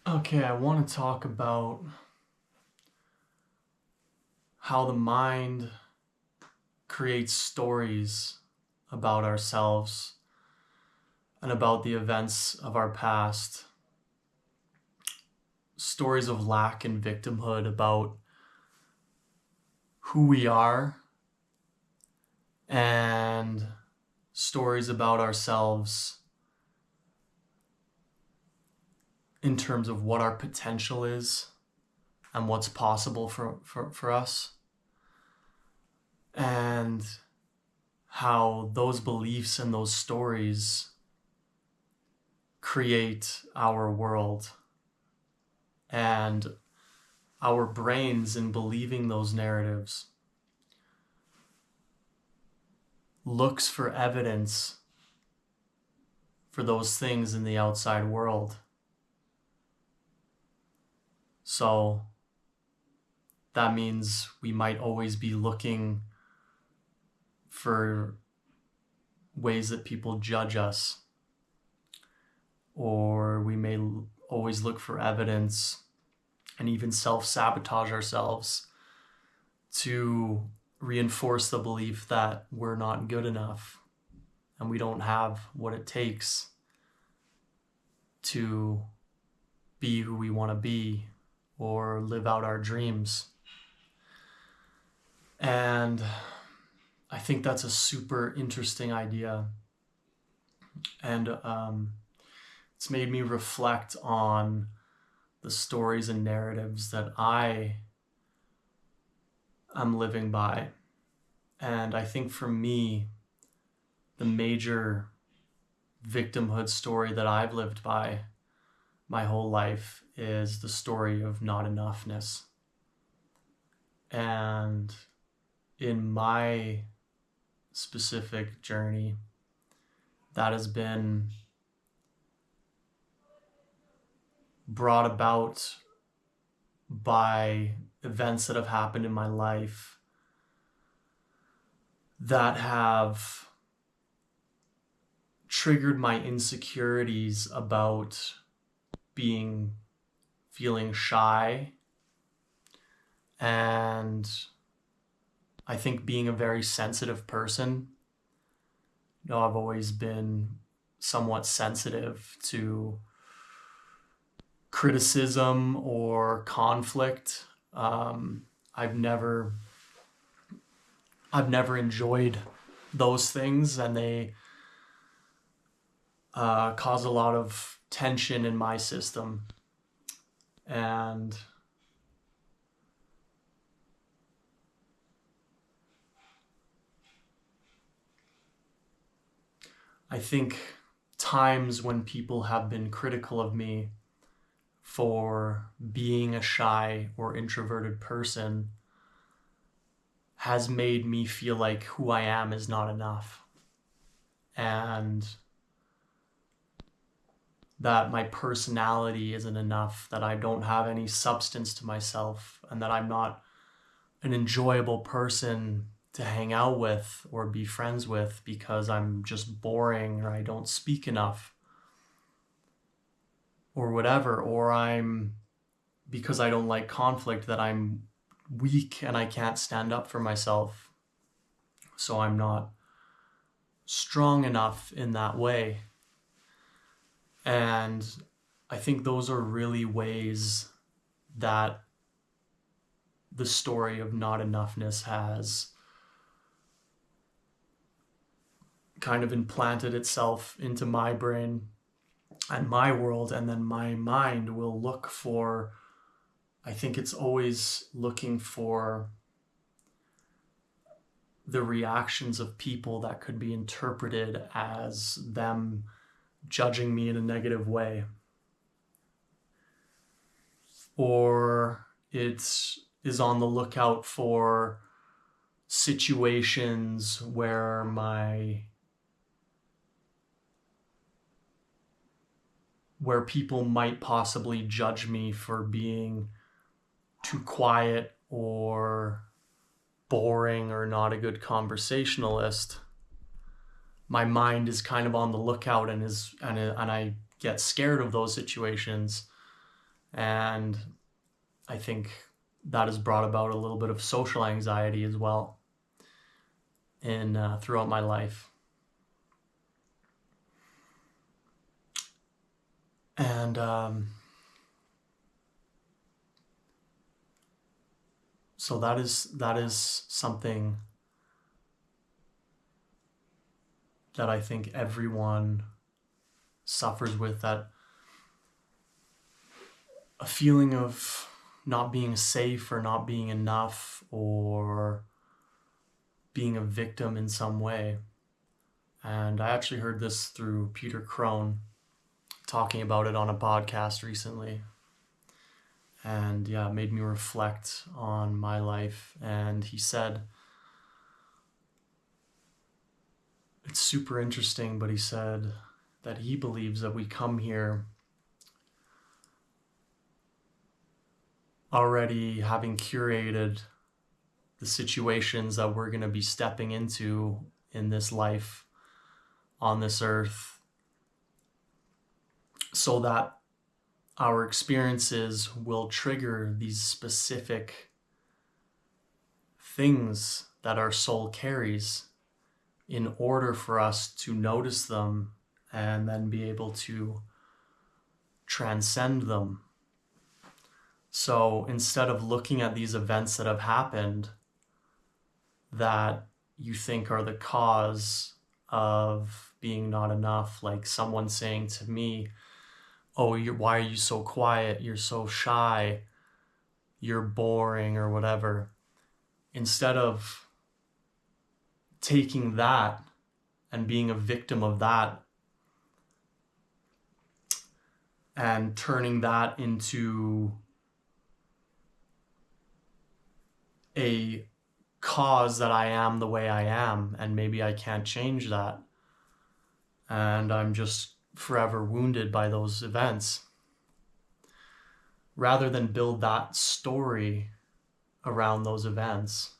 Okay, I want to talk about how the mind creates stories about ourselves and about the events of our past. Stories of lack and victimhood about who we are, and stories about ourselves in terms of what our potential is and what's possible for us. And how those beliefs and those stories create our world, and our brains, in believing those narratives, looks for evidence for those things in the outside world. So that means we might always be looking for ways that people judge us, or we may always look for evidence and even self-sabotage ourselves to reinforce the belief that we're not good enough and we don't have what it takes to be who we want to be or live out our dreams. And I think that's a super interesting idea. And it's made me reflect on the stories and narratives that I am living by. And I think for me, the major victimhood story that I've lived by my whole life is the story of not enoughness. And in my specific journey, that has been brought about by events that have happened in my life that have triggered my insecurities about feeling shy, and I think being a very sensitive person. I've always been somewhat sensitive to criticism or conflict. I've never enjoyed those things, and they cause a lot of tension in my system. And I think times when people have been critical of me for being a shy or introverted person has made me feel like who I am is not enough, and that my personality isn't enough, that I don't have any substance to myself, and that I'm not an enjoyable person to hang out with or be friends with because I'm just boring, or I don't speak enough, or whatever, or because I don't like conflict, that I'm weak and I can't stand up for myself. So I'm not strong enough in that way. And I think those are really ways that the story of not enoughness has kind of implanted itself into my brain and my world, and then my mind will look for, I think it's always looking for the reactions of people that could be interpreted as them judging me in a negative way. Or it is on the lookout for situations where people might possibly judge me for being too quiet or boring or not a good conversationalist. My mind is kind of on the lookout, and I get scared of those situations, And I think that has brought about a little bit of social anxiety as well in throughout my life. And so that is something that I think everyone suffers with, that a feeling of not being safe or not being enough or being a victim in some way. And I actually heard this through Peter Crone talking about it on a podcast recently. And yeah, it made me reflect on my life. And he said, it's super interesting, but he said that he believes that we come here already having curated the situations that we're going to be stepping into in this life on this earth, so that our experiences will trigger these specific things that our soul carries in order for us to notice them and then be able to transcend them. So instead of looking at these events that have happened that you think are the cause of being not enough, like someone saying to me, oh, why are you so quiet? You're so shy. You're boring or whatever. Instead of taking that and being a victim of that and turning that into a cause that I am the way I am, and maybe I can't change that, and I'm just forever wounded by those events, rather than build that story around those events,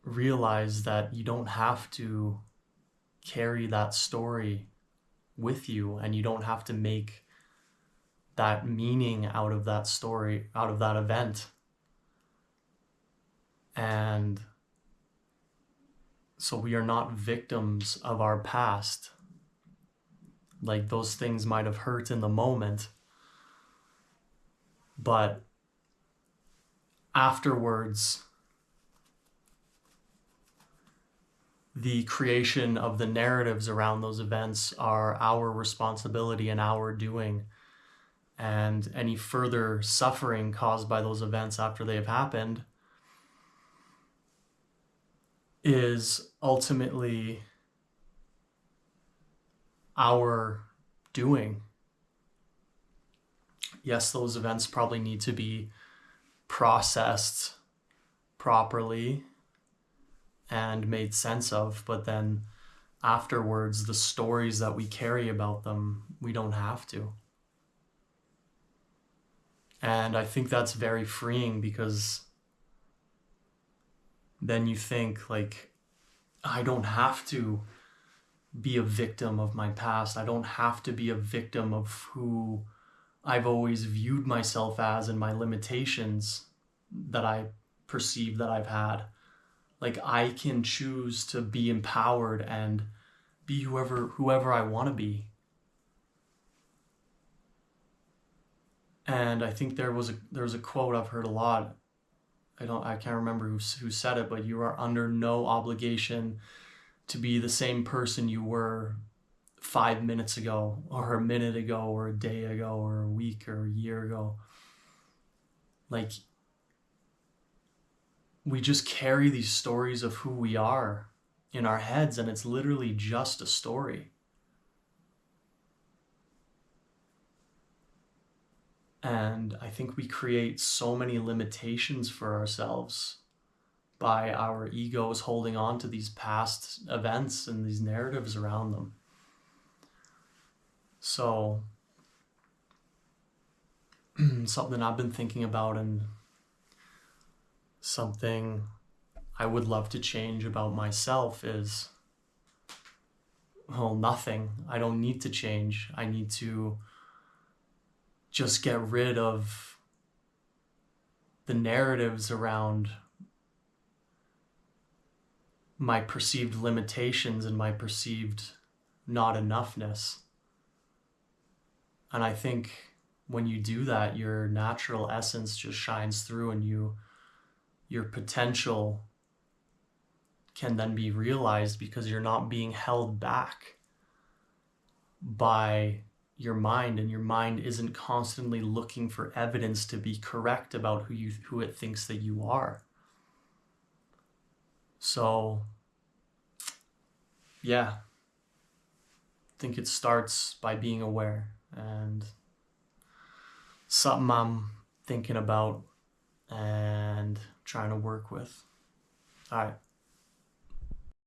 realize that you don't have to carry that story with you, and you don't have to make that meaning out of that story, out of that event. And so we are not victims of our past. Like, those things might have hurt in the moment, but afterwards, the creation of the narratives around those events are our responsibility and our doing. And any further suffering caused by those events after they have happened is ultimately our doing. Yes, those events probably need to be processed properly and made sense of, but then afterwards, the stories that we carry about them, we don't have to. And I think that's very freeing, because then you think, like, I don't have to be a victim of my past. I don't have to be a victim of who I've always viewed myself as and my limitations that I perceive that I've had. Like, I can choose to be empowered and be whoever I want to be. And I think there was a quote I've heard a lot. I can't remember who said it, but you are under no obligation to be the same person you were 5 minutes ago, or a minute ago, or a day ago, or a week, or a year ago. Like, we just carry these stories of who we are in our heads, and it's literally just a story. And I think we create so many limitations for ourselves by our egos holding on to these past events and these narratives around them. So, something I've been thinking about, and something I would love to change about myself, is well, nothing. I don't need to change. I need to just get rid of the narratives around my perceived limitations and my perceived not enoughness. And I think when you do that, your natural essence just shines through, and your potential can then be realized because you're not being held back by your mind, and your mind isn't constantly looking for evidence to be correct about who it thinks that you are. So yeah, I think it starts by being aware, and something I'm thinking about and trying to work with. All right.